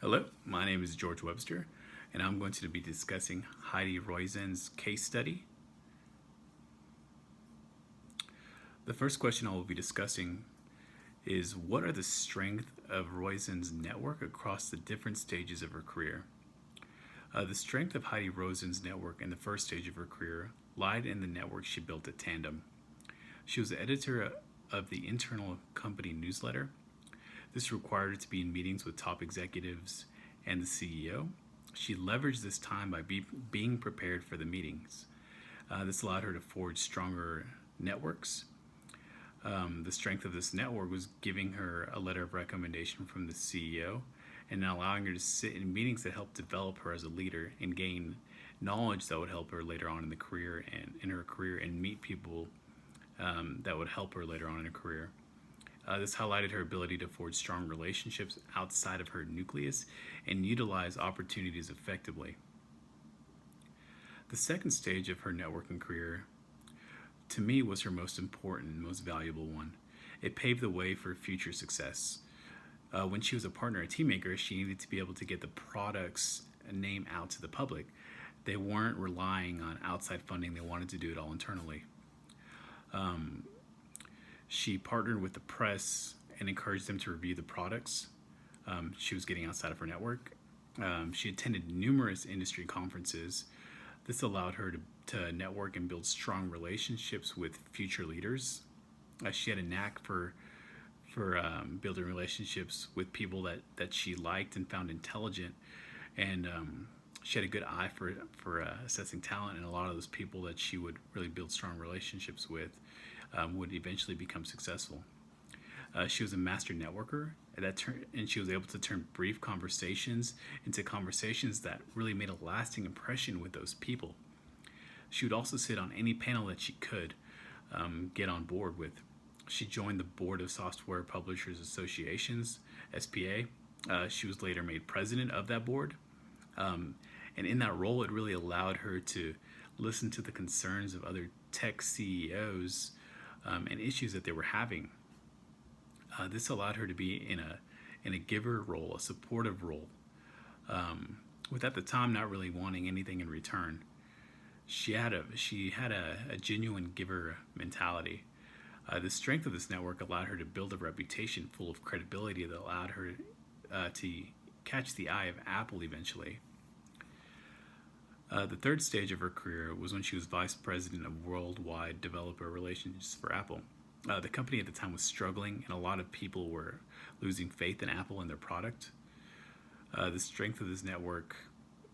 Hello, my name is George Webster, and I'm going to be discussing Heidi Roizen's case study. The first question I will be discussing is what are the strengths of Roizen's network across the different stages of her career? The strength of Heidi Roizen's network in the first stage of her career lied in the network she built at Tandem. She was the editor of the internal company newsletter. This required her to be in meetings with top executives and the CEO. She leveraged this time by being prepared for the meetings. This allowed her to forge stronger networks. The strength of this network was giving her a letter of recommendation from the CEO and allowing her to sit in meetings that helped develop her as a leader and gain knowledge that would help her later on in the career and in her career and meet people that would help her later on in her career. This highlighted her ability to forge strong relationships outside of her nucleus and utilize opportunities effectively. The second stage of her networking career, to me, was her most important and most valuable one. It paved the way for future success. When she was a partner at Teammaker, she needed to be able to get the product's name out to the public. They weren't relying on outside funding, they wanted to do it all internally. She partnered with the press and encouraged them to review the products she was getting outside of her network. She attended numerous industry conferences. This allowed her to network and build strong relationships with future leaders. She had a knack for building relationships with people that she liked and found intelligent, and she had a good eye for assessing talent, and a lot of those people that she would really build strong relationships with would eventually become successful. She was a master networker, and she was able to turn brief conversations into conversations that really made a lasting impression with those people. She would also sit on any panel that she could get on board with. She joined the board of Software Publishers Associations, SPA. She was later made president of that board. And in that role, it really allowed her to listen to the concerns of other tech CEOs and issues that they were having. This allowed her to be in a giver role, a supportive role, with at the time not really wanting anything in return. She had a genuine giver mentality. The strength of this network allowed her to build a reputation full of credibility that allowed her to catch the eye of Apple eventually. The third stage of her career was when she was vice president of worldwide developer relations for Apple. The company at the time was struggling, and a lot of people were losing faith in Apple and their product. The strength of this network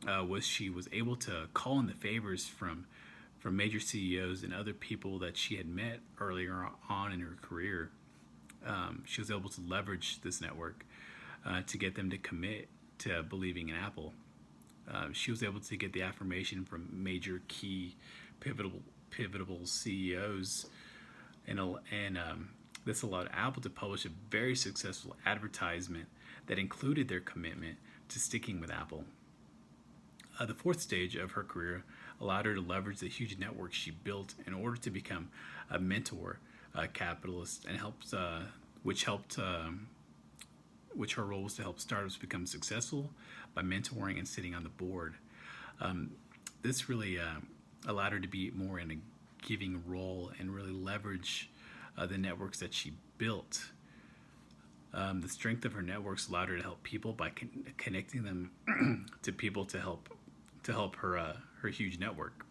was she was able to call in the favors from major CEOs and other people that she had met earlier on in her career. She was able to leverage this network to get them to commit to believing in Apple. She was able to get the affirmation from major key pivotal CEOs, and this allowed Apple to publish a very successful advertisement that included their commitment to sticking with Apple. The fourth stage of her career allowed her to leverage the huge network she built in order to become a mentor, capitalist, and which her role was to help startups become successful by mentoring and sitting on the board. This really allowed her to be more in a giving role and really leverage the networks that she built. The strength of her networks allowed her to help people by connecting them to people to help her huge network.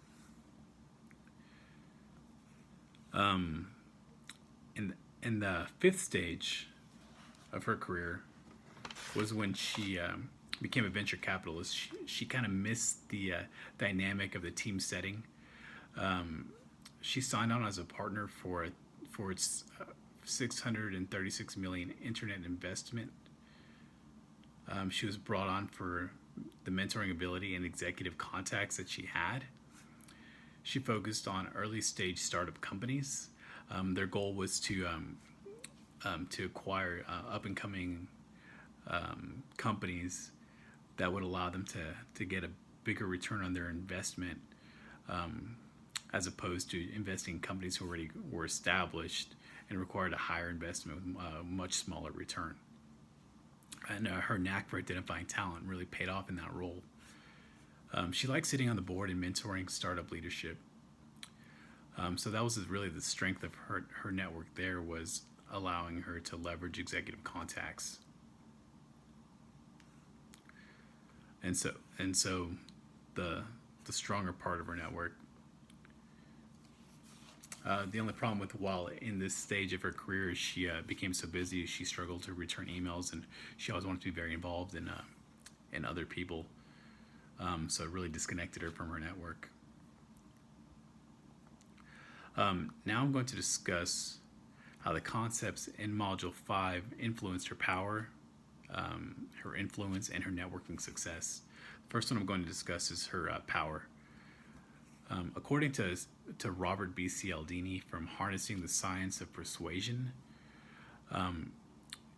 In the fifth stage of her career was when she became a venture capitalist. She kind of missed the dynamic of the team setting. She signed on as a partner for its $636 million internet investment. She was brought on for the mentoring ability and executive contacts that she had. She focused on early stage startup companies. Their goal was to acquire up and coming companies that would allow them to get a bigger return on their investment, as opposed to investing in companies who already were established and required a higher investment with a much smaller return. and her knack for identifying talent really paid off in that role. She liked sitting on the board and mentoring startup leadership. So that was really the strength of her network there, was allowing her to leverage executive contacts. And so the stronger part of her network. The only problem with, while in this stage of her career, she became so busy, she struggled to return emails, and she always wanted to be very involved in other people. So it really disconnected her from her network. Now I'm going to discuss how the concepts in Module 5 influenced her power, her influence, and her networking success. First one I'm going to discuss is her power. According to Robert B. Cialdini from Harnessing the Science of Persuasion,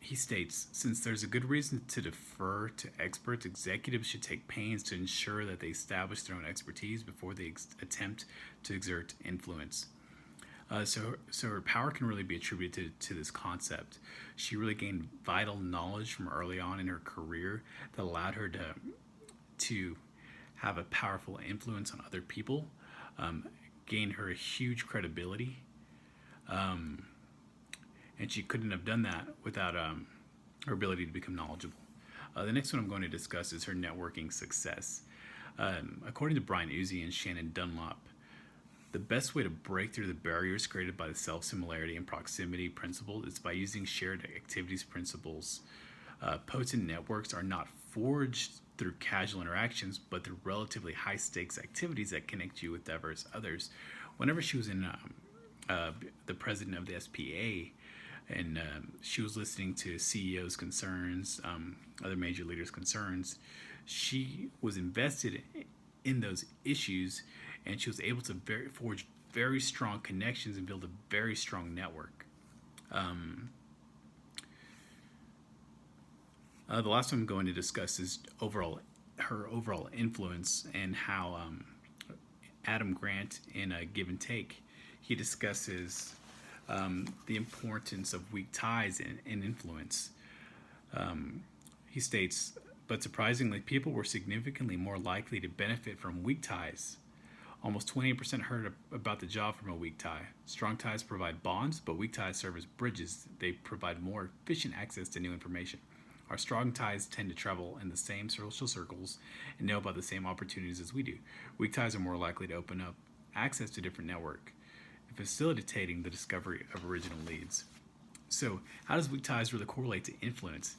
he states, since there's a good reason to defer to experts, executives should take pains to ensure that they establish their own expertise before they attempt to exert influence. So her power can really be attributed to this concept. She really gained vital knowledge from early on in her career that allowed her to have a powerful influence on other people, gained her a huge credibility, and she couldn't have done that without her ability to become knowledgeable. The next one I'm going to discuss is her networking success. According to Brian Uzi and Shannon Dunlop, the best way to break through the barriers created by the self-similarity and proximity principle is by using shared activities principles. Potent networks are not forged through casual interactions, but through relatively high-stakes activities that connect you with diverse others. Whenever she was in the president of the SPA, and she was listening to CEOs' concerns, other major leaders' concerns, she was invested in those issues, and she was able to forge very strong connections and build a very strong network. The last one I'm going to discuss is her overall influence, and how Adam Grant, in a Give and Take, he discusses the importance of weak ties and influence. He states, but surprisingly, people were significantly more likely to benefit from weak ties. Almost 28% heard about the job from a weak tie. Strong ties provide bonds, but weak ties serve as bridges. They provide more efficient access to new information. Our strong ties tend to travel in the same social circles and know about the same opportunities as we do. Weak ties are more likely to open up access to different network, facilitating the discovery of original leads. So how does weak ties really correlate to influence?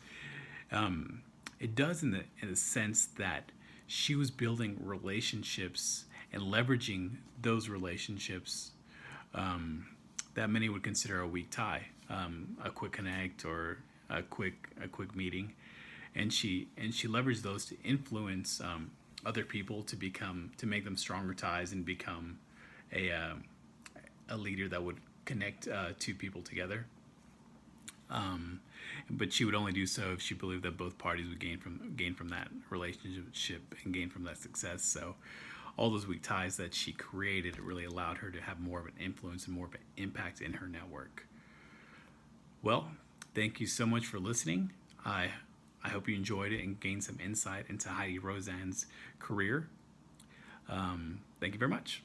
It does in the sense that she was building relationships and leveraging those relationships that many would consider a weak tie, a quick connect or a quick meeting, and she leveraged those to influence other people to make them stronger ties and become a leader that would connect two people together. But she would only do so if she believed that both parties would gain from that relationship and gain from that success. So all those weak ties that she created, it really allowed her to have more of an influence and more of an impact in her network. Well, thank you so much for listening. I hope you enjoyed it and gained some insight into Heidi Roizen's career. Thank you very much.